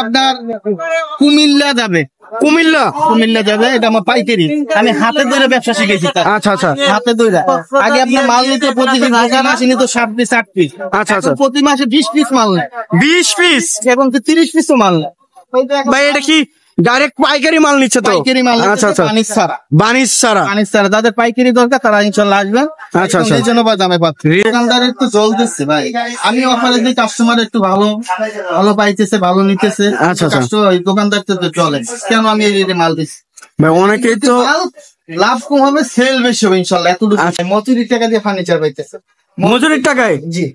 আপনার কুমিল্লা যাবে। কুমিল্লা যাবে, এটা আমার পাইকারি। আমি হাতে ধরে ব্যবসা শিখেছি। আচ্ছা আচ্ছা, হাতে ধরে আগে আপনার মাল নিতে প্রতি মাসে নিত 7 পিস 8 পিস। আচ্ছা আচ্ছা, প্রতি মাসে 20 পিস মাল নেয়, 20 পিস এবং 30 পিসও মাল নেয়। ভাই এটা কি ডাইরেক্ট পাইকারি মাল নিচ্ছে তো? পাইকারি মাল। আচ্ছা আচ্ছা, বানিশ ছাড়া যাদের পাইকারি দরকার তারা ইনশাআল্লাহ আসবেন। আচ্ছা আচ্ছা, এই জন্য বা দামে পাচ্ছি। দোকানদার একটু জল দিচ্ছে ভাই, আমি অফারে দিই, কাস্টমার একটু ভালো পাইতেছে, ভালো নিতেছে। আচ্ছা আচ্ছা, দোকানদার তো চলে, কেন আমি এই মাল দিচ্ছি ভাই? অনেকেই তো লাভ কম হবে, সেল বেশি হবে ইনশাআল্লাহ। এতটুকু মজুরির টাকা দিয়ে ফার্নিচার পাইতেছে, মজুরির টাকায়। জি।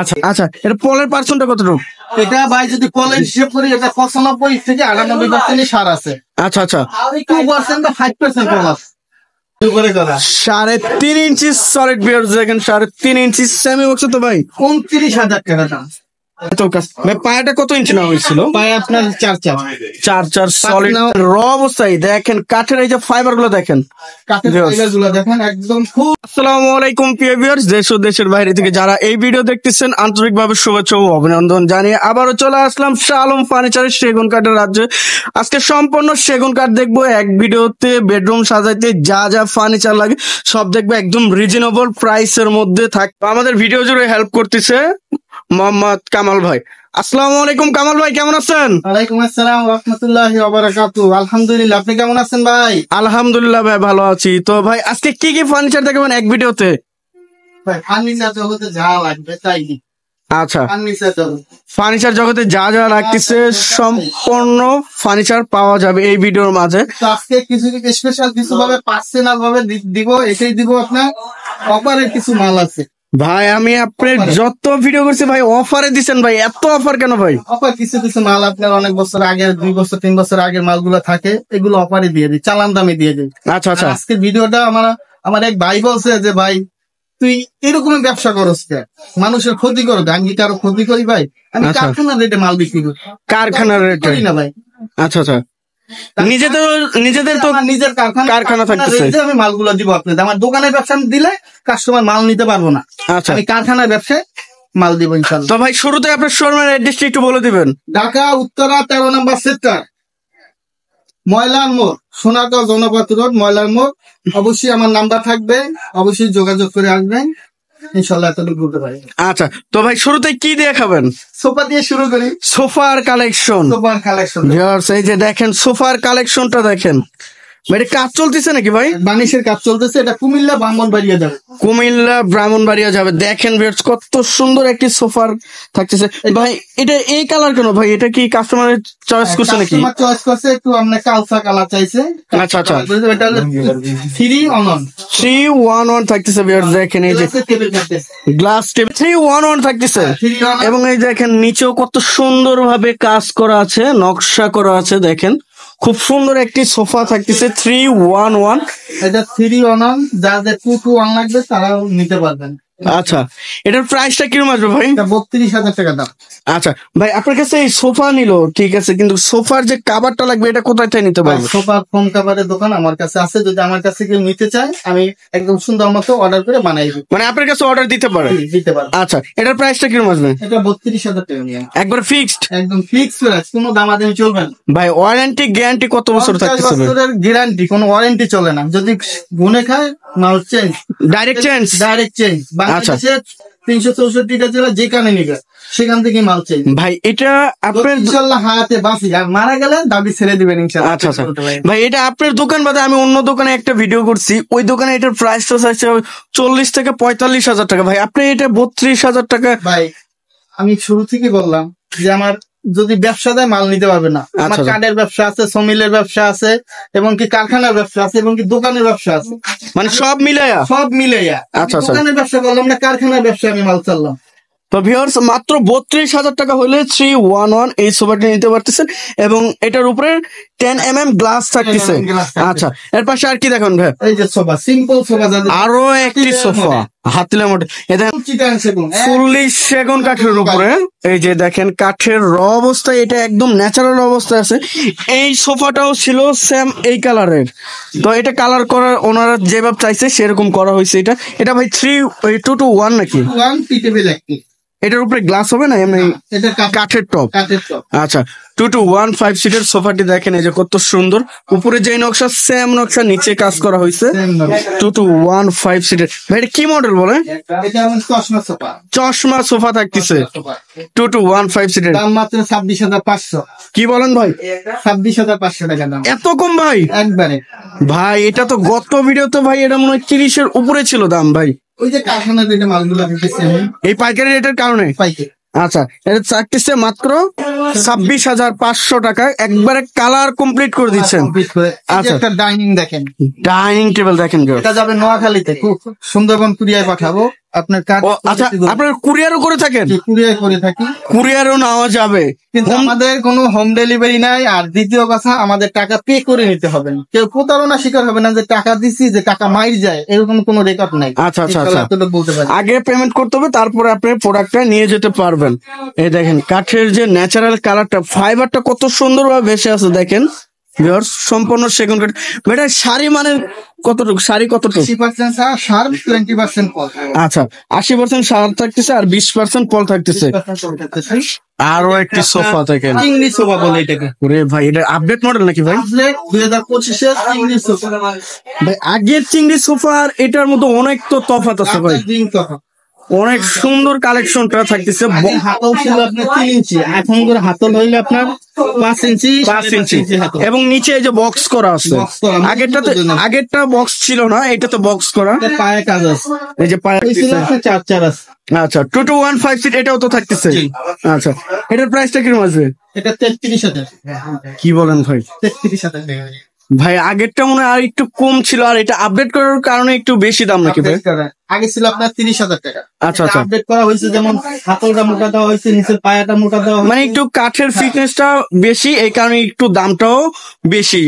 আচ্ছা আচ্ছা, এটা পলের পার্সেন্টটা কতটুকু? এটা ভাই যদি পলের হিসেব করি, এটা 95 থেকে 98% সার আছে। আচ্ছা আচ্ছা, 2% বা 5% কম আছে। 3.5 ইঞ্চি সলিড বিয়ার দেখেন, 3.5 ইঞ্চি সেমি বক্স তো ভাই 29,000 টাকা দাম। ভাই পায়াটা কত ইঞ্চি নেওয়া হয়েছিল? পায়ে আপনার 4 সলিড র অবস্থায় দেখেন, কাঠের এই যে ফাইবার গুলো দেখেন, দেখেন একদম খুব। আসসালামু আলাইকুম প্রিয় ভিউয়ার্স, দেশ ও দেশের বাইরে থেকে যারা এই ভিডিও দেখতেছেন আন্তরিকভাবে শুভেচ্ছা ও অভিনন্দন জানিয়ে আবারও চলে আসলাম শাহ আলম ফার্নিচারের সেগুন কাঠের রাজ্যে। আজকে সম্পূর্ণ সেগুন কাঠ দেখবো। এক ভিডিওতে বেডরুম সাজাইতে যা যা ফার্নিচার লাগে সব দেখবো, একদম রিজনেবল প্রাইসের মধ্যে থাকবে। আমাদের ভিডিও জুড়ে হেল্প করতেছে মোহাম্মদ কামাল ভাই। আসসালামু আলাইকুম কামাল ভাই, কেমন আছেন? ওয়ালাইকুম আসসালাম ওয়া রাহমাতুল্লাহি ওয়া বারাকাতুহু। আলহামদুলিল্লাহ, আপনি কেমন আছেন ভাই? আলহামদুলিল্লাহ ভাই, ভালো আছি। তো ভাই আজকে কি কি ফার্নিচার দেখাবেন এক ভিডিওতে? ভাই ফার্নিচার জগতে যা লাগবে তাই দিই। আচ্ছা, ফার্নিচার জগতে যা যা লাগতেছে সম্পূর্ণ ফার্নিচার পাওয়া যাবে এই ভিডিওর মাঝে। তো আজকে কিছু স্পেশাল কিছু ভাবে পার্সোনাল ভাবে দিব, এটাই দিব। আপনার অফারের কিছু মাল আছে ভাই, আমি আপনার যত ভিডিও করছি ভাই অফারে দিচ্ছেন ভাই, এত অফার কেন ভাই? অফার কিছু মাল আপনার অনেক বছর আগে, 2 বছর 3 বছর আগের মালগুলো থাকে, এগুলো অফারে দিয়ে দিই, চালান দামে দিয়ে দিই। আচ্ছা আচ্ছা, আজকে ভিডিওটা আমার এক ভাই বলছে যে ভাই তুই এরকম ব্যবসা করস কে, মানুষের ক্ষতি করো। আমি কি কারো ক্ষতি করি ভাই? আমি কারখানার রেটে মাল বিক্রি করি। কারখানার রেটে না ভাই। আচ্ছা আচ্ছা, নিজেদের তো নিজের কারখানা থাকতেছে, আমি মালগুলো দিব আপনাদের। আমার দোকানের ব্যবসা দিলে কাস্টমার মাল নিতে পারবো না। আচ্ছা, আমি কারখানার ব্যবসায় মাল দিব ইনশাআল্লাহ। তো ভাই শুরুতে আপনার শোরুমের অ্যাড্রেসটা একটু বলে দিবেন। ঢাকা উত্তরা 13 নম্বর সেক্টর, ময়লার মোড়, সোনারগাঁও জনপথ রোড, ময়লার মোড়। অবশ্যই আমার নাম্বার থাকবে, অবশ্যই যোগাযোগ করে আসবেন ইনশাআল্লাহ, এতটুকু বলতে পারি। আচ্ছা, তো ভাই শুরুতে কি দিয়ে খাবেন? সোফা দিয়ে শুরু করি। সোফার কালেকশন এই যে দেখেন, সোফার কালেকশনটা দেখেন। এটা কাজ চলতেছে নাকি ভাই? বানিশের কাজ চলতেছে। এটা কুমিল্লা ব্রাহ্মণবাড়িয়া যাবে। দেখেন কত সুন্দর একটি সোফার থাকতেছে ভাই। এটা এই কালার কেন ভাই? এটা কি কাস্টমারের চয়েস করছে নাকি? চয়েস করছে, একটু আপনার কালচা কালার চাইছে। আচ্ছা আচ্ছা, 3-1-1 থাকতেছে। দেখেন এই যে গ্লাস টেবিল 3-1-1 থাকতেছে, এবং এই দেখেন নিচেও কত সুন্দর ভাবে কাজ করা আছে, নকশা করা আছে। দেখেন খুব সুন্দর একটি সোফা থাকতেছে 3-1-1। এটা 3-1-1, যাদের 2-1 লাগবে তারাও নিতে পারবেন। আচ্ছা, এটার প্রাইসটা কিরকম আসবে ভাই? 32,000 টাকা দাম। আচ্ছা ভাই, আপনার কাছে এই সোফা নিলো ঠিক আছে, কিন্তু সোফার যে কাভারটা লাগবে এটা কোথায় থেকে নিতে পারবো? সোফা ফোম কাভারের দোকান আমার কাছে আছে। যদি আমার কাছে কেউ নিতে চায়, আমি একদম সুন্দর মতো অর্ডার করে বানাই দিই। মানে আপনার কাছে অর্ডার দিতে পারে? আচ্ছা, এটার প্রাইসটা কিরকম আসবে? এটা 32,000 টাকা নিয়ে একবার ফিক্সড, একদম ফিক্সড প্রাইস, কোনো দামাদামি চলবে না ভাই। ওয়ারেন্টি গ্যারান্টি কত বছর থাকতেছে? 50 বছরের গ্যারান্টি, কোনো ওয়ারেন্টি চলে না। যদি গুনে খায় মাল চেঞ্জ, ডাইরেক্ট চেঞ্জ। বাংলাদেশের 364টা জেলা যেখানে নিবে সেখান থেকে মাল চাই ভাই। এটা আপনার ইনশাআল্লাহ হায়াতে বাঁচি, আর মারা গেলে দাবি ছেড়ে দিবেন ইনশাআল্লাহ। আচ্ছা আচ্ছা ভাই, এটা আপনার দোকান বাদে আমি অন্য দোকানে একটা ভিডিও করছি, ওই দোকানে এটার প্রাইস তো চাইছে 40 থেকে 45,000 টাকা। ভাই আপনি এটা 32,000 টাকা। ভাই আমি শুরু থেকে বললাম যে আমার যদি ব্যবসা দেয় মাল নিতে পারবে না। আমার কাঠের ব্যবসা আছে, সমিলের ব্যবসা আছে, এবং কি কারখানার ব্যবসা আছে, এবং কি দোকানের ব্যবসা আছে, মানে সব মিলাইয়া। আচ্ছা, দোকানের ব্যবসা করলাম না, কারখানার ব্যবসা আমি মাল চাললাম। তো ভিউয়ার্স, মাত্র 32,000 টাকা হলে 3-1-1 এই সোফাটি নিতে পারতেছেন, এবং এটার উপরে 10mm গ্লাস থাকতেছে। আচ্ছা, এর পাশে আর কি দেখুন ভাই? এই যে সোফা, সিম্পল সোফা, আরো একটি সোফা হাতিলা মোটে, এটা ফুললি সেগুন কাঠের উপরে। এই যে দেখেন কাঠের র অবস্থায়, এটা একদম ন্যাচারাল অবস্থায় আছে। এই সোফাটাও ছিল সেম এই কালারের। তো এটা কালার করার ওনারা যেভাবে চাইছে সেরকম করা হয়েছে। এটা ভাই 3-2-1 নাকি? এটার উপরে গ্লাস হবে না এমনি এটা কাঠের টপ? কাঠের টপ। আচ্ছা 2215 সিটের সোফাটি দেখেন, এই যে কত সুন্দর, উপরে যে নকশা সেম নকশা নিচে কাজ করা হয়েছে। 2215 সিটের ভাই, এটা কি মডেল বলে? এটা আমার চশমা সোফা। চশমা সোফা থাকতেছে 2215 সিটের, দাম মাত্র 26,500। কি বলেন ভাই? 26,500 টাকা দাম। এত কম ভাই? একবারে ভাই এটা তো গত ভিডিওতে ভাই এটা মনে হয় 30-এর উপরে ছিল দাম ভাই। ওই যে কারখানা থেকে মালগুলো দিতেছি আমি এই পাইকারি রেটের কারণে। পাইকে। আচ্ছা, এটা চাকতিছে মাত্র 26,500 টাকা, একবারে কালার কমপ্লিট করে দিচ্ছেন। আচ্ছা, একটা ডাইনিং দেখেন, ডাইনিং টেবিল দেখেন, এটা যাবে নোয়াখালীতে, খুব সুন্দরবন কুরিয়ায় পাঠাবো আপনার কাজ। আচ্ছা, আপনার কুরিয়ারও করে থাকেন? কুরিয়ার করে থাকি, কুরিয়ারও নেওয়া যাবে, কিন্তু আমাদের কোনো হোম ডেলিভারি নাই। আর দ্বিতীয় কথা, আমাদের টাকা পে করে নিতে হবে না। কেউ প্রতারণা শিকার হবে না যে টাকা দিছি যে টাকা মাইর যায়, এরকম কোনো রেকর্ড নাই। আচ্ছা আচ্ছা আচ্ছা, ইনশাআল্লাহ এতটুকু বলতে পারি। আগে পেমেন্ট করতে হবে, তারপরে আপনি প্রোডাক্টটা নিয়ে যেতে পারবেন। এই দেখেন কাঠের যে ন্যাচারাল কালারটা, ফাইবারটা কত সুন্দরভাবে ভেসে আছে দেখেন ভিউয়ার্স, সম্পূর্ণ সেগুন কাঠ। এটা শাড়ি মানে কতটুকু, শাড়ি কতটুকু? 80% শার্প, 20% পল। আচ্ছা, 80% শাড় থাকতেছে আর 20% পল থাকতেছে। আরো একটি সোফা দেখেন, চিংড়ি সোফা বলে এটাকে। ওরে ভাই, এটা আপডেট মডেল নাকি ভাই? 2025-এর চিংড়ি সোফা। ভাই আগের চিংড়ি সোফা আর এটার মধ্যে অনেক তো তফাৎ আছে ভাই, অনেক সুন্দর কালেকশনটা থাকতেছে। হাতল ছিল আপনার 3 ইঞ্চি, এখন করে হাতল হইলে আপনার 5 ইঞ্চি, 5 ইঞ্চি, এবং নিচে এই যে বক্স করা আছে। আগেরটা বক্স ছিল না, এটা তো বক্স করা। পায়ে কাজ আছে, এই যে পায়ে চার আছে। আচ্ছা, 2215 সিট এটাও তো থাকতেছে। আচ্ছা, এটার প্রাইসটা কিরকম আছে? এটা 33,000। কি বলেন ভাই? 33,000 টাকা ভাই। আগেরটা মনে হয় আর একটু কম ছিল, আর এটা আপডেট করার কারণে একটু বেশি দাম নাকি ভাই? আগে ছিল আপনার 30,000 টাকা। আচ্ছা আচ্ছা, আপডেট করা হয়েছে, যেমন হাতলটা মোটা দেওয়া হয়েছে, নিচের পায়াটা মোটা দেওয়া হয়েছে, মানে একটু কাঠের ফিটনেসটা বেশি, এই কারণে একটু দামটাও বেশি।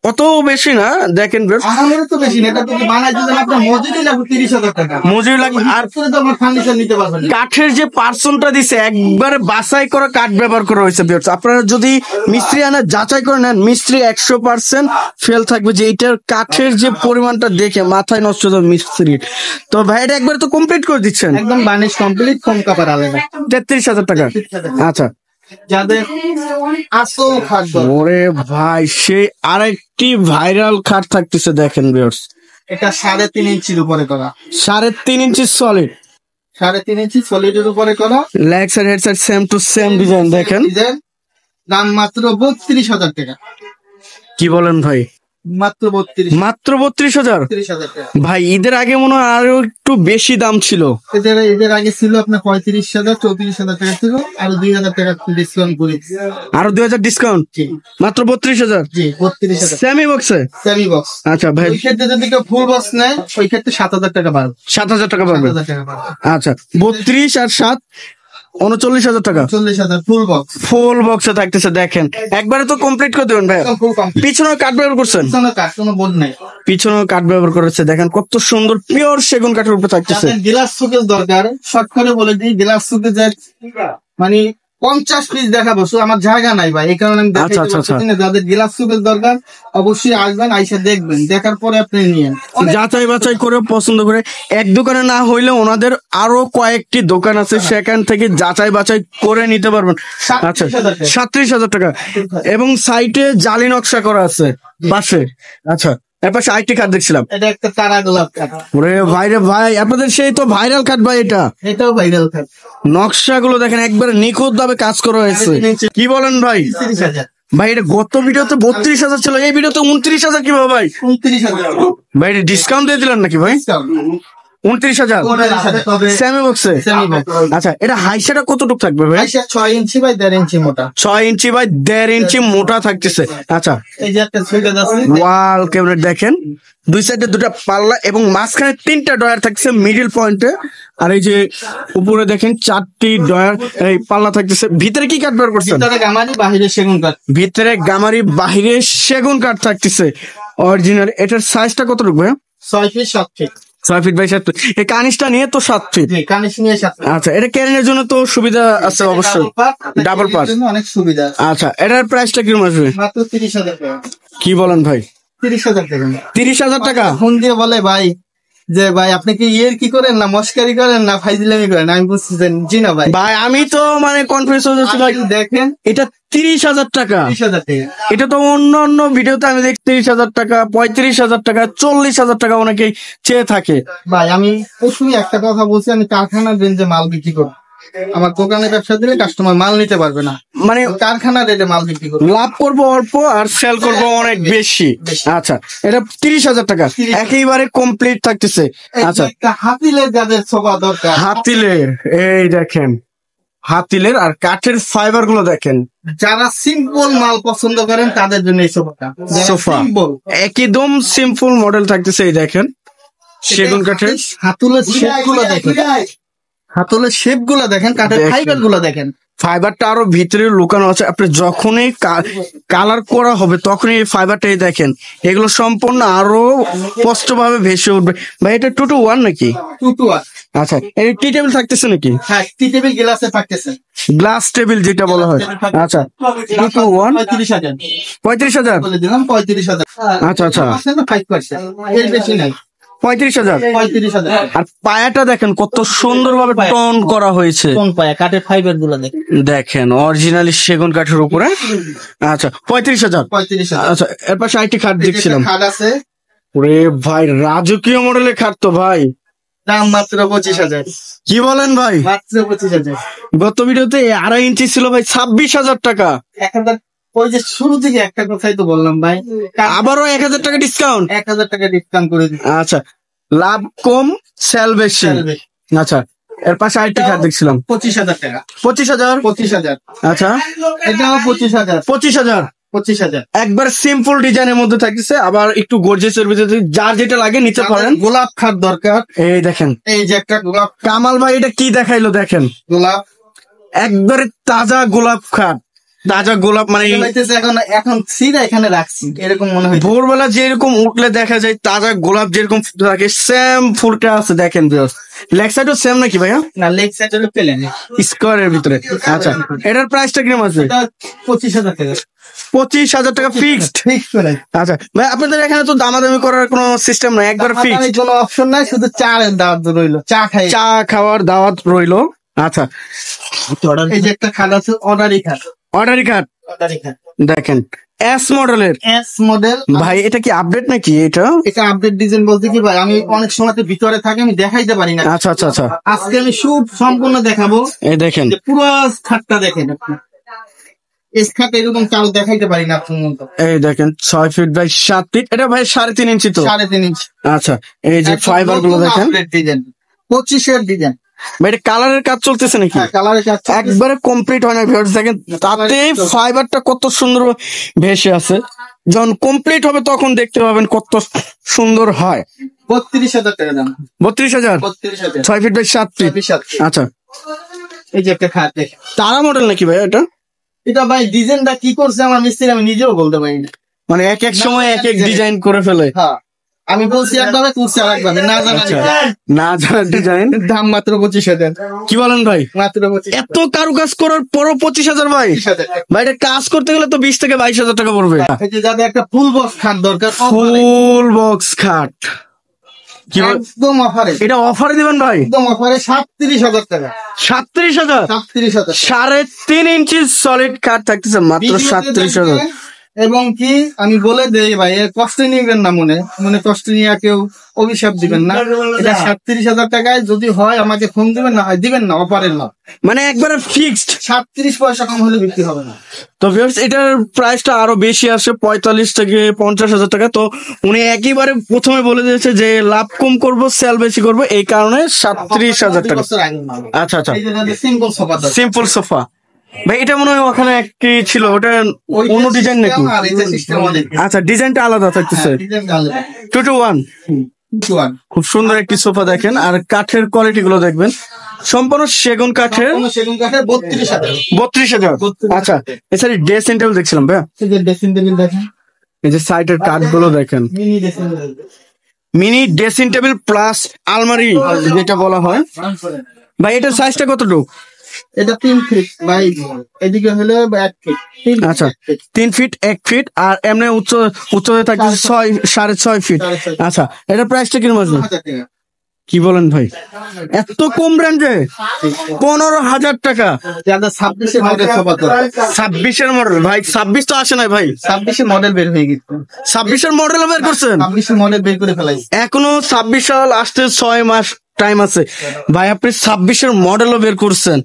অত বেশি না, দেখেন আমাদের তো বেশি না। এটা যদি বানাইতে যান আপনার মজুরি লাগবে 30,000 টাকা, মজুরি লাগবে। আর তো আমার ফার্নিচার নিতে পারবেন না। কাঠের যে পার্সনটা দিছে, একবারে বাছাই করা কাঠ ব্যবহার করা হয়েছে। আপনারা যদি মিস্ত্রি আনা যাচাই করে নেন, মিস্ত্রি 100% ফেল থাকবে যে এটার কাঠের যে পরিমাণটা দেখে মাথায় নষ্ট হবে মিস্ত্রির। তো ভাই এটা একবারে তো কমপ্লিট করে দিচ্ছেন, একদম বানিশ কমপ্লিট, কম কাপড় আলাদা। 33,000 টাকা। আচ্ছা, যাদের আসল খাট, ওরে ভাই সেই আরেকটি ভাইরাল খাট থাকতেছে দেখেন ভিউয়ার্স, এটা 3.5 ইঞ্চির উপরে করা, 3.5 ইঞ্চি সলিড, 3.5 ইঞ্চি সলিডের উপরে করা, leg side head side same to same design দেখেন। দাম মাত্র 32,000 টাকা। কি বলেন ভাই? মাত্র 32,000? ভাই ঈদের আগে মনে হয় আরো একটু বেশি দাম ছিল। এদের আগে ছিল আপনার 35,000, 34,000 টাকা ছিল, আরো 2,000 টাকা ডিসকাউন্ট করে। আরো 2,000 ডিসকাউন্ট, মাত্র 32,000। জি 32,000 সেমি বক্সে, সেমি বক্স। আচ্ছা ভাই, ওই ক্ষেত্রে যদি কেউ ফুল বক্স নেয়, ওই ক্ষেত্রে 7,000 টাকা বাড়বে। 7,000 টাকা পাবে। 7,000 টাকা বাড়বে। আচ্ছা, 32 আর 7 39,000 টাকা। 40,000 ফুল বক্স। ফুল বক্সে থাকতেছে দেখেন, একবারে তো কমপ্লিট করে দেবেন ভাই। পিছনে কাঠ ব্যবহার করছেন? কোনো বোর্ড নাই, পিছনে কাঠ ব্যবহার করেছে দেখেন, কত সুন্দর পিওর সেগুন কাঠের উপরে থাকতেছে। গ্লাস সুকেস দরকার, শর্ট করে বলে দিই, গ্লাস সুকেস মানে 50 পিস দেখাবো, আমার জায়গা নাই ভাই, এই কারণে আমি দেখাইতে পারছি না। যাদের গ্লাস সুকেস দরকার অবশ্যই আসবেন, আইসা দেখবেন, দেখার পরে আপনি নিয়েন, যাচাই বাছাই করে পছন্দ করে। এক দোকানে না হইলে ওনাদের আরো কয়েকটি দোকান আছে, সেখান থেকে যাচাই বাছাই করে নিতে পারবেন। আচ্ছা, 37,000 টাকা, এবং সাইটে জালি নকশা করা আছে পাশে। আচ্ছা, এরপর আরেকটি কাঠ দেখছিলাম, এটা একটা তারা গোলাপ কাঠ। ওরে ভাই রে ভাই, আপনাদের সেই তো ভাইরাল কাঠ ভাই, এটাও ভাইরাল কাঠ। নকশা গুলো দেখেন একবারে নিখুঁত ভাবে কাজ করা হয়েছে। কি বলেন ভাই? 30,000 ভাই এটা গত ভিডিওতে 32,000 ছিল, এই ভিডিওতে 29,000 কিভাবে ভাই? 29,000 ভাই ডিসকাউন্ট দিয়ে দিলেন নাকি ভাই? 29,000 সেমি বক্সে। আচ্ছা, এটা হাইসাটা কতটুকু থাকবে ভাই? 6 ইঞ্চি বাই 1.5 ইঞ্চি মোটা। 6 ইঞ্চি বাই 1.5 ইঞ্চি মোটা থাকতেছে। আচ্ছা, এই যে একটা সুইচ আছে, ওয়াল ক্যাবিনেট দেখেন, দুই সাইডে দুটা পাল্লা এবং মাঝখানে 3টা ডয়ার থাকছে মিডল পয়েন্টে। আর এই যে উপরে দেখেন 4টি ডয়ার, এই পাল্লা থাকতেছে। ভিতরে কি কাঠ ব্যবহার করছেন? ভিতরে গামারি, বাহিরে সেগুন কাঠ। ভিতরে গামারি, বাহিরে সেগুন কাঠ থাকতেছে অরিজিনাল। এটার সাইজটা কতটুকু ভাই? 6 feet 7 feet. 6 feet by 7 feet. এই কানিসটা নিয়ে তো 7 ফিট। জি, কানিস নিয়ে 7 ফিট। আচ্ছা, এটা ক্যারিংয়ের জন্য তো সুবিধা আছে অবশ্যই, ডাবল পার্ট, অনেক সুবিধা। আচ্ছা, এটার প্রাইসটা কিরকম আসবে? মাত্র 30,000 টাকা। কি বলেন ভাই? 30,000 টাকা। 30,000 টাকা? ফোন দিয়ে বলে ভাই যে ভাই আপনি কি কি করেন না মস্কারি করেন না ফাইজলামি করেন, আমি বুঝতেছেন জি না ভাই। ভাই আমি তো মানে কনফিউজ হয়ে যাচ্ছি ভাই। আপনি দেখেন এটা 30,000 টাকা। 30,000 টাকা। এটা তো অন্য ভিডিওতে আমি দেখি 30,000 টাকা, 35,000 টাকা, 40,000 টাকা অনেকেই চেয়ে থাকে। ভাই আমি প্রথমে একটা কথা বলছি, আমি কারখানার রেঞ্জে মাল বিক্রি করব। আমার দোকানে ব্যবসা দিলে কাস্টমার মাল নিতে পারবে না, মানে কারখানার রেটে মাল বিক্রি করবো। লাভ করবো অল্প আর সেল করবো অনেক বেশি। আচ্ছা, এটা 30,000 টাকা একেবারে কমপ্লিট থাকতেছে। আচ্ছা, একটা হাতিলের যাদের সোফা দরকার, হাতিলের, এই দেখেন হাতিলের আর কাঠের ফাইবার গুলো দেখেন। যারা সিম্পল মাল পছন্দ করেন তাদের জন্য এই সোফাটা। সোফা একদম সিম্পল মডেল থাকতেছে, এই দেখেন সেগুন কাঠের। হাতুলের শেপ গুলো দেখেন, হাতুলের শেপ গুলো দেখেন, কাঠের ফাইবার গুলো দেখেন। ফাইবারটা আরো ভিতরে লুকানো আছে, আপনি যখনই কালার করা হবে তখনই এই ফাইবারটাই দেখেন, এগুলো সম্পূর্ণ আরো স্পষ্ট ভাবে ভেসে উঠবে। ভাই এটা 2-to-1 নাকি? 2-to-1। আচ্ছা, এই টি টেবিল থাকতেছে নাকি? হ্যাঁ, টি টেবিল গ্লাসে থাকতেছে, গ্লাস টেবিল যেটা বলা হয়। আচ্ছা, 2-to-1 35,000 35,000 বলে দিলাম, 35,000। আচ্ছা আচ্ছা, 5%, এর বেশি নাই। 35,000। 35,000। আর পায়াটা দেখেন কত সুন্দরভাবে টন করা হয়েছে। কোন পায়া কাঠের ফাইবার গুলো দেখেন অরিজিনালি সেগুন কাঠের উপরে। আচ্ছা, 35,000। 35,000। আচ্ছা, এরপর 60টি খাট দেখছিলাম। খাট আছে, ওরে ভাই রাজকীয় মডেলের খাট তো ভাই, দাম মাত্র 25,000। কি বলেন ভাই? মাত্র 25,000। গত ভিডিওতে 2.5 ইঞ্চি ছিল ভাই 26,000 টাকা। 1000। ওই যে শুরু থেকে একটা কথাই তো বললাম ভাই, আবারও 1,000 টাকা ডিসকাউন্ট। 1000 টাকা ডিসকাউন্ট করে দিচ্ছি। আচ্ছা, লাভ কম সেল বেশি। আচ্ছা, এর পাশে আরেকটি খাট দেখছিলাম 25,000 টাকা। 25,000। 25,000। আচ্ছা, এটাও 25,000। 25,000। 25,000। একবার সিম্পল ডিজাইনের মধ্যে থাকতেছে, আবার একটু গর্জিয়াসের ভিতরে যার যেটা লাগে নিতে পারেন। গোলাপ খাট দরকার, এই দেখেন, এই যে একটা গোলাপ। কামাল ভাই এটা কি দেখাইলো দেখেন, গোলাপ একবারে তাজা গোলাপ খাট, তাজা গোলাপ মানে এখন সিরা এখানে রাখছি এরকম মনে হয়। ভোরবেলা যেরকম উঠলে দেখা যায় তাজা গোলাপ যেরকম থাকে সেম ফুলটা আছে দেখেন। লেগ সাইডও সেম নাকি ভাইয়া? না, লেগ সাইডের প্লেন স্কোয়ারের ভিতরে। আচ্ছা, এটার প্রাইসটা কিরকম আছে? 25,000 টাকা। 25,000 টাকা ফিক্সড। আচ্ছা ভাই, আপনাদের এখানে তো দামাদামি করার কোনো সিস্টেম নাই, একবার ফিক্সড, কোনো অপশন নাই, শুধু চায়ের দাওয়াত রইলো, চা খাওয়ার দাওয়াত রইলো। আচ্ছা, এই যে একটা খাট আছে, অর্ডারি খাট। অর্ডারি খাট দেখেন, এস মডেলের। এস মডেল ভাই এটা কি আপডেট নাকি? এটা আপডেট ডিজাইন বলতে কি ভাই, আমি অনেক সময় ভিতরে থাকি, আমি দেখাইতে পারি না। আচ্ছা আচ্ছা আচ্ছা, আজকে আমি সম্পূর্ণ দেখাবো। এই দেখেন পুরো খাটটা দেখেন, এস খাট এরকম চাল দেখাইতে পারি না আপনার মতো। এই দেখেন 6 ফিট বাই 7 ফিট, এটা ভাই 3.5 ইঞ্চি তো। 3.5 ইঞ্চি। আচ্ছা, এই যে ফাইবার গুলো দেখেন, 25-এর ডিজাইন। ভাই এটা কালারের কাজ চলতেছে নাকি? কালারের কাজ একবারে কমপ্লিট হয় না ভিউয়ার্স, দেখেন তাতে ফাইবারটা কত সুন্দর ভেসে আছে। যখন কমপ্লিট হবে তখন দেখতে পাবেন কত সুন্দর হয়। 32,000 টাকা দাম। 32,000। 6 ফিট বাই 7 ফিট। আচ্ছা, এই যে একটা খাট দেখেন, তারা মডেল নাকি ভাই এটা? এটা ভাই ডিজাইনটা কি করছে আমার মিস্ত্রি, আমি নিজেও বলতে পারি না, মানে এক এক সময় এক এক ডিজাইন করে ফেলে। হ্যাঁ, আমি বলছি একভাবে, করছি আরেকভাবে, না জানা না জানা ডিজাইন। দাম মাত্র 25,000। কি বলেন ভাই? মাত্র 25,000। এত কারুকাজ করার পরও 25,000 ভাই? ভাই এটা কাজ করতে গেলে তো 20 থেকে 22,000 টাকা পড়বে। এই যে যাদের একটা ফুল বক্স খাট দরকার, ফুল বক্স খাট কি একদম অফারে, এটা অফারে দিবেন ভাই? একদম অফারে 37,000 টাকা। 37,000। 37,000। 3.5 ইঞ্চি সলিড খাট থাকতেছে মাত্র 37,000। এবং কি আমি বলে দেই ভাই, এর কষ্ট নিবেন না, মনে কষ্ট নিয়ে কেউ অভিশাপ দিবেন না। এটা 37,000 টাকায় যদি হয় আমাকে ফোন দিবেন, না হয় দিবেন না, অফারের না, মানে একবারে ফিক্সড। 37 পয়সা কম হলে বিক্রি হবে না। তো ভিউয়ার্স এটার প্রাইসটা আরো বেশি আসে, 45 থেকে 50,000 টাকা। তো উনি একেবারে প্রথমে বলে দিয়েছে যে লাভ কম করব সেল বেশি করব, এই কারণে 37,000 টাকা। আচ্ছা আচ্ছা, সিম্পল সোফা, সিম্পল সোফা। ভাই এটা মনে হয় ওখানে একটি ছিল, ওটা অন্য ডিজাইন নাকি? আচ্ছা, ডিজাইনটা আলাদা থাকতেছে। 2-to-1। খুব সুন্দর একটি সোফা দেখেন, আর কাঠের কোয়ালিটি গুলো দেখবেন, সম্পূর্ণ সেগুন কাঠের। 32,000। আচ্ছা, এছাড়া ড্রেসিং টেবিল দেখছিলাম ভাই, ড্রেসিং টেবিল দেখেন, এই যে সাইডের কাঠ গুলো দেখেন, মিনি ড্রেসিং টেবিল প্লাস আলমারি যেটা বলা হয়। ভাই এটার সাইজটা কতটুকু? এটা 3 ফিট ভাই, এদিকে হলে 1 ফিট। আচ্ছা, 3 ফিট 1 ফিট, আর এমনি উচ্চতা থাকছে 6.5 ফিট। আচ্ছা, এটার প্রাইসটা কিরকম আছে? কি বলেন ভাই, এত কম রেঞ্জে 15,000 টাকা? যাদের 26 মডেল সোফা তো 26-এর মডেল ভাই, 26 তো আসে নাই ভাই, 26 মডেল বের হয়ে গেছে, 26-এর মডেল বের করছেন? 26 মডেল বের করে ফেলাইছে। এখনো 26 সাল আসতে 6 মাস টাইম আছে ভাই, আপনি 26-এর মডেলও বের করছেন।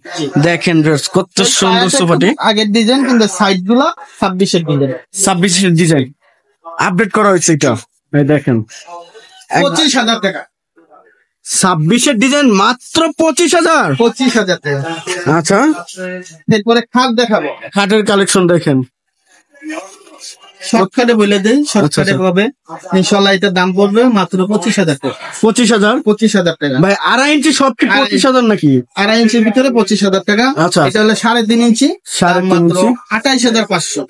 দেখেন viewers, কত সুন্দর সোফাটি। আগের ডিজাইন কিন্তু সাইড গুলা 26 এর ডিজাইন, 26-এর ডিজাইন আপডেট করা হয়েছে এটা ভাই। দেখেন 25,000 টাকা, 26-এর ডিজাইন মাত্র 25,000। 25,000 টাকা। আচ্ছা, এরপরে খাট দেখাবো, খাটের কালেকশন দেখেন। শর্টকাটে বলে দেই, শর্টকাটে পাবে ইনশাআল্লাহ। এটার দাম পড়বে মাত্র 25,000 টাকা। 25,000 25,000 টাকা ভাই। 2.5 ইঞ্চি সব কি 25,000 নাকি? 2.5 ইঞ্চির ভিতরে 25,000 টাকা। আচ্ছা। এটা হলো 3.5 ইঞ্চি, 3.5 মাত্র ইঞ্চি। 28,500।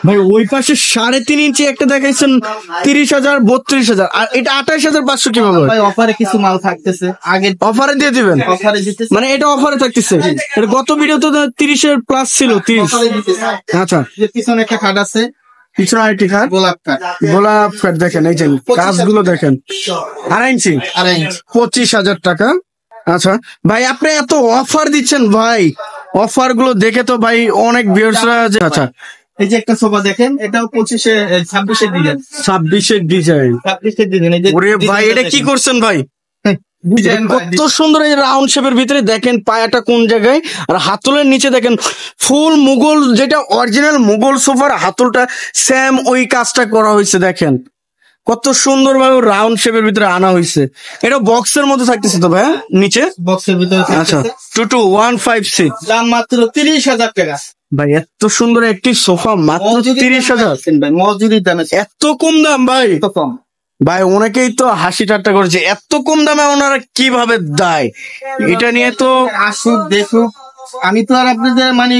ভাই ওই পাশে 3.5 ইঞ্চি একটা দেখাইছেন 30,000, 32,000, আর এটা 28,500 কিভাবে? ভাই অফারে কিছু মাল থাকতেছে, আগে অফারে দিয়ে দিবেন? অফারে দিতেছে, মানে এটা অফারে থাকতেছে? এটা গত ভিডিও তো 30-এর প্লাস ছিল, 30। অফারে দিতেছে। আচ্ছা, যে পিছনে একটা খাট আছে, পিছনে আরেকটি খাট, গোলাপ খাট, গোলাপ কাঠ দেখেন, এই যে কাজগুলো দেখেন। 2.5 ইঞ্চি 2.5 ইঞ্চি। 25,000 টাকা। আচ্ছা ভাই, আপনি এত অফার দিচ্ছেন ভাই, অফার গুলো দেখে তো ভাই অনেক ভিউয়ার্সরা যে। আচ্ছা, এই যে একটা সোফা দেখেন, এটাও 26-এর ডিজাইন, 26-এর ডিজাইন। 26-এর ডিজাইন। এই যে ওরে ভাই, এটা কি করছেন ভাই? ডিজাইন কত সুন্দর এই রাউন্ড শেপের ভিতরে দেখেন পায়াটা কোন জায়গায়, আর হাতলের নিচে দেখেন ফুল মুঘল, যেটা অরিজিনাল মুঘল সোফার হাতলটা সেম ওই কাজটা করা হয়েছে। দেখেন কত সুন্দর ভাবে রাউন্ড শেপের ভিতরে আনা হয়েছে। এটা বক্সের মধ্যে থাকতেছে তো ভাই নিচে? বক্সের ভিতরে আচ্ছা, থাকতেছে। 22156। দাম মাত্র 30,000 টাকা। ভাই এত সুন্দর একটি সোফা মাত্র 30,000? ভাই মজুরির দামে এত কম দাম ভাই? এত কম। ভাই অনেকেই তো হাসি ঠাট্টা করেছে, এত কম দামে ওনারা কিভাবে দেয়? এটা নিয়ে তো আসুক দেখুক, আমি তো আর আপনাদের মানে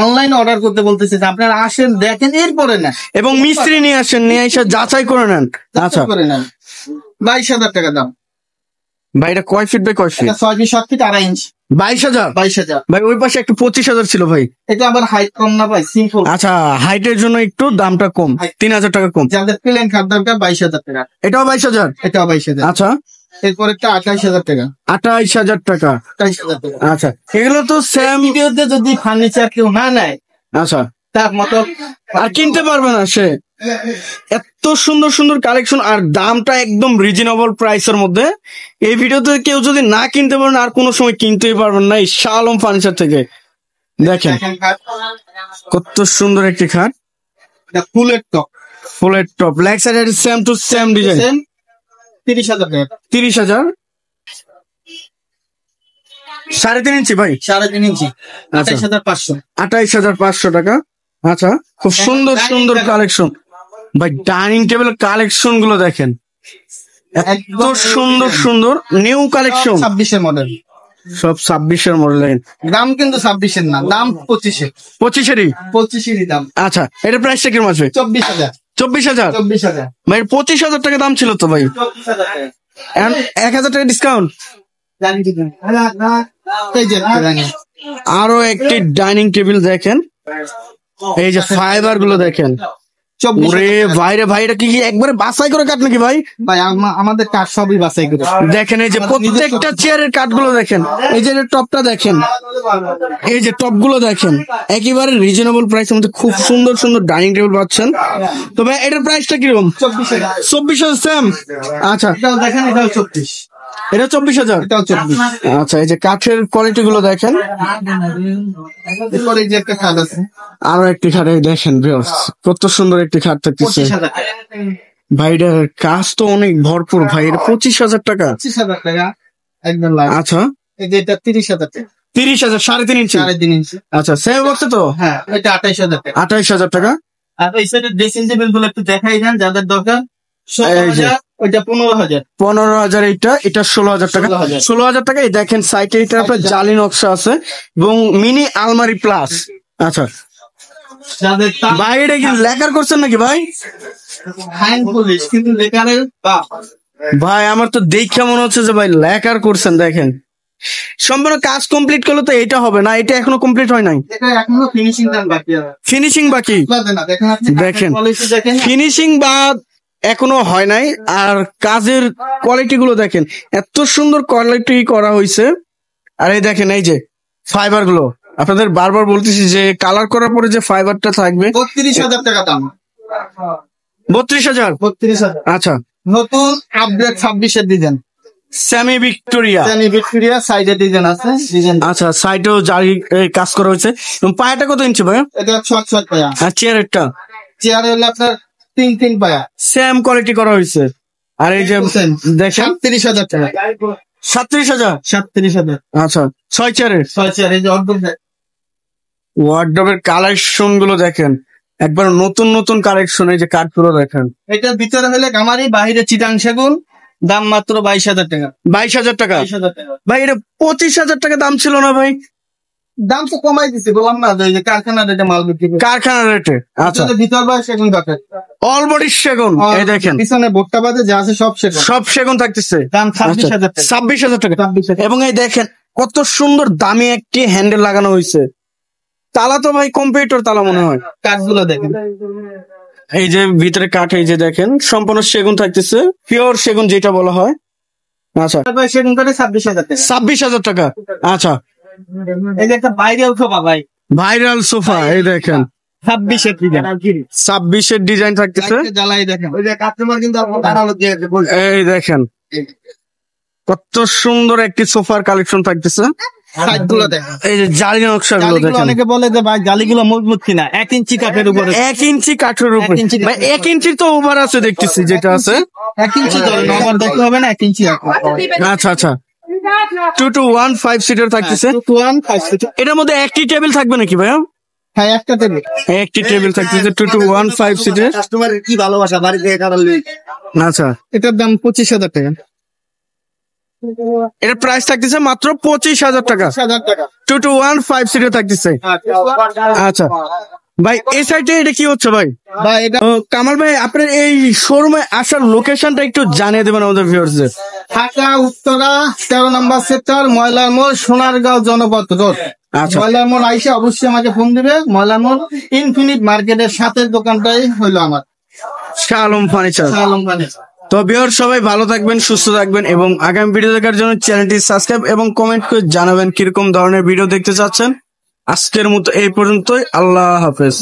অনলাইন অর্ডার করতে বলতেছি না, আপনারা আসেন দেখেন এরপরে না, এবং মিস্ত্রি নিয়ে আসেন, নিয়ে এসে যাচাই করে নেন। আচ্ছা, করে নেন। 22,000 টাকা দাম। ভাই এটা কয় ফিট বাই কয় ফিট? এটা 6 ফিট 7 ফিট 2.5 ইঞ্চি। 22,000? 22,000। ভাই ওই পাশে একটু 25,000 ছিল ভাই। এটা আবার হাইট কম না ভাই, সিম্পল। আচ্ছা, হাইটের জন্য একটু দামটা কম, 3,000 টাকা কম। যাদের প্লেন খাট দরকার 22,000 টাকা। এটাও 22,000? এটাও 22,000। আচ্ছা, এরপর একটা 28,000 টাকা। 28,000 টাকা। 28,000 টাকা। আচ্ছা, এগুলো তো সেম। ভিডিওতে যদি ফার্নিচার কেউ না নেয়, আচ্ছা, তার মতো আর কিনতে পারবে না সে। এত সুন্দর সুন্দর কালেকশন, আর দামটা একদম রিজনেবল প্রাইসের মধ্যে। এই ভিডিওতে কেউ যদি না কিনতে পারেন, আর কোনো সময় কিনতেই পারবেন না এই শাহ আলম ফার্নিচার থেকে। দেখেন খাট, কত সুন্দর একটি খাট, এটা ফুলের টপ, ফুলের top, leg side same to same design. 30,000 টাকা। 30,000? 3.5 ইঞ্চি ভাই? 3.5 ইঞ্চি। আচ্ছা, 28,500। 28,500 টাকা। আচ্ছা, খুব সুন্দর সুন্দর কালেকশন ভাই। ডাইনিং টেবিল কালেকশন গুলো দেখেন, এত সুন্দর সুন্দর নিউ কালেকশন। 26-এর মডেল, সব 26-এর মডেল। দাম কিন্তু 26-এর না, দাম 25-এর। 25-এরই? 25-এরই দাম। আচ্ছা, এটা প্রাইসটা কিরকম আসবে? 24,000। 24,000? 24,000। ভাই 25,000 টাকা দাম ছিল তো ভাই, 24,000 টাকা। 1,000 টাকা ডিসকাউন্ট। জানি কি না? এই যে জানি। আরো একটি ডাইনিং টেবিল দেখেন, এই যে ফাইবার গুলো দেখেন। 24,000 ওরে ভাইরে ভাই, এটা কি একবারে বাছাই করে কাট নাকি ভাই? ভাই আমাদের কাঠ সবই বাছাই করে। দেখেন এই যে প্রত্যেকটা চেয়ারের কাঠ গুলো দেখেন, এই যে টপটা দেখেন, এই যে টপ গুলো দেখেন, একেবারে রিজনেবল প্রাইসের মধ্যে খুব সুন্দর সুন্দর ডাইনিং টেবিল পাচ্ছেন। তবে এটার প্রাইসটা কিরকম? 24,000। 24,000 সেম? আচ্ছা, এটাও দেখেন, এটাও 24। এটা 24,000? এটাও 24। আচ্ছা, এই যে কাঠের কোয়ালিটি গুলো দেখেন। এরপরে এই যে একটা খাট আছে, আরো একটি খাট দেখেন ভিউয়ার্স, কত সুন্দর একটি খাট থাকতেছে 25,000 টাকা। ভাই। এটার কাজ তো অনেক ভরপুর ভাই, এটা 25,000 টাকা? 25,000 টাকা একদম লাইট। আচ্ছা, এই যে এটা 30,000 টাকা। 30,000? 3.5 ইঞ্চি? 3.5 ইঞ্চি। আচ্ছা, সেম বক্সে তো? হ্যাঁ, এটা 28,000 টাকা। 28,000 টাকা। আর এই সাইডে ড্রেসিং টেবিল গুলো একটু দেখাই যান যাদের দরকার। এই যে। 16,000, ওইটা 15,000। 15,000 এইটা, এটা 16,000 টাকা। 16,000 16,000 টাকা। এই দেখেন সাইটে এটা আপনার জালি নকশা আছে এবং মিনি আলমারি প্লাস। আচ্ছা যাদের ভাই, এটা কি লেকার করছেন নাকি ভাই? ফাইন পুলিশ কিন্তু লেকারের বাপ। ভাই আমার তো দেখে মনে হচ্ছে যে ভাই লেকার করছেন। দেখেন সম্পূর্ণ কাজ কমপ্লিট করলে তো এটা হবে না, এটা এখনো কমপ্লিট হয় নাই, এটা এখনো ফিনিশিং দান বাকি আছে। ফিনিশিং বাকি। না দেখেন আপনি দেখেন কোয়ালিটি দেখেন। ফিনিশিং বা এখনো হয় নাই। আর কাজের কোয়ালিটি গুলো দেখেন, এত সুন্দর কোয়ালিটি করা হয়েছে। আর এই দেখেন এই যে ফাইবার গুলো, আপনাদের বারবার বলতেছি যে কালার করার পরে যে ফাইবারটা থাকবে 32,000 টাকা দাম। 32,000। 32,000। আচ্ছা, নতুন আপডেট 26-এর ডিজাইন, সেমি ভিক্টোরিয়া। জানি ভিক্টোরিয়া সাইডে ডিজাইন আছে, ডিজাইন আচ্ছা, সাইডেও জারি কাজ করা হয়েছে। এবং পায়াটা কত ইঞ্চি ভাই? এটা 6 পায়া। আর চেয়ারেরটা চেয়ার হলো আপনার 3 পায়া, সেম কোয়ালিটি করা হয়েছে। আর এই যে দেখেন 37,000 টাকা। 37,000। 37,000। আচ্ছা, 6 চেয়ারের 6 চেয়ার, এই যে অর্ধেক। ওয়ার্ডরোবের কালেকশন গুলো দেখেন, একবার নতুন নতুন কালেকশন। এই যে কাঠগুলো দেখেন, এটার ভিতরে হলে গামারি, বাহিরে চিটাং সেগুন, দাম মাত্র 22,000 টাকা। 22,000 টাকা। 22,000 টাকা। ভাই এটা 25,000 টাকা দাম ছিল না ভাই? দাম তো কমাই দিছি, বললাম না যে কারখানার রেটে মাল বিক্রি করে। কারখানা রেটে। আচ্ছা, আসলে ভিতর বা সেগুন কাঠের। অল বডি সেগুন। এই দেখেন পিছনে ভুট্টা বাদে যা আছে সব সেগুন। সব সেগুন থাকতেছে। দাম 26,000 টাকা। 26,000 টাকা। 26,000 এবং এই দেখেন কত সুন্দর দামি একটি হ্যান্ডেল লাগানো হয়েছে। তালা তো ভাই কম্পিউটার তালা মনে হয়। কাঠগুলো দেখেন। এই যে ভিতরে কাঠ, এই যে দেখেন সম্পূর্ণ সেগুন থাকতেছে, পিওর সেগুন যেটা বলা হয়। আচ্ছা, তারপরে সেগুন কাঠে 26,000 টাকা। 26,000 টাকা। আচ্ছা, এই যে একটা বাইরেও সোফা ভাই, ভাইরাল সোফা। এই দেখেন 26-এর ডিজাইন। 26-এর ডিজাইন থাকতেছে। জ্বালাই দেখেন, ওই যে কাস্টমার কিন্তু আপনার আলো দিয়ে বলছে। এই দেখেন কত সুন্দর একটি সোফার কালেকশন থাকতেছে। সাইডগুলো দেখেন, এই যে জালি নকশা গুলো জালিগুলো দেখেন, অনেকে বলে যে ভাই জালিগুলো মজবুত কিনা, 1 ইঞ্চি কাঠের উপরে। 1 ইঞ্চি কাঠের উপর। 1 ইঞ্চি ভাই 1 ইঞ্চি তো ওভার আছে দেখতেছি, যেটা আছে 1 ইঞ্চি ধরেন, আমার দেখতে হবে না, 1 ইঞ্চি রাখো। আচ্ছা আচ্ছা 2 to 1 5 সিটার থাকতেছে। 2-1-5 feet। এটার মধ্যে একটি টেবিল থাকবে নাকি ভাইয়া? হ্যাঁ, একটা টেবিল। একটি টেবিল থাকতেছে 2 to 1 5 সিটার। কাস্টমারের কি ভালোবাসা বাড়িতে কারণ। আচ্ছা, এটার দাম 25,000 টাকা। এটার প্রাইস থাকতেছে মাত্র 25,000 টাকা। 25,000 টাকা। 2 to 1 5 সিটার থাকতেছে। আচ্ছা ভাই, এই সাইডে এটা কি হচ্ছে ভাই? ভাই এটা কামাল ভাই, আপনার এই শোরুমে আসার লোকেশনটা একটু জানিয়ে দেবেন আমাদের ভিউয়ার্সদের। ঢাকা উত্তরা 13 নম্বর সেক্টর, ময়লার মোড়, সোনারগাঁও জনপথ রোড। আচ্ছা। ময়লার মোড় আইসে অবশ্যই আমাকে ফোন দিবে। ময়লার মোড় ইনফিনিট মার্কেটের সাথে দোকানটাই হইলো আমার শাহ আলম ফার্নিচার। আলম ফার্নিচার। তো ভিউয়ার সবাই ভালো থাকবেন, সুস্থ থাকবেন এবং আগামী ভিডিও দেখার জন্য চ্যানেলটি সাবস্ক্রাইব এবং কমেন্ট করে জানাবেন কিরকম ধরনের ভিডিও দেখতে চাচ্ছেন। আজকের মতো এই পর্যন্তই, আল্লাহ হাফেজ।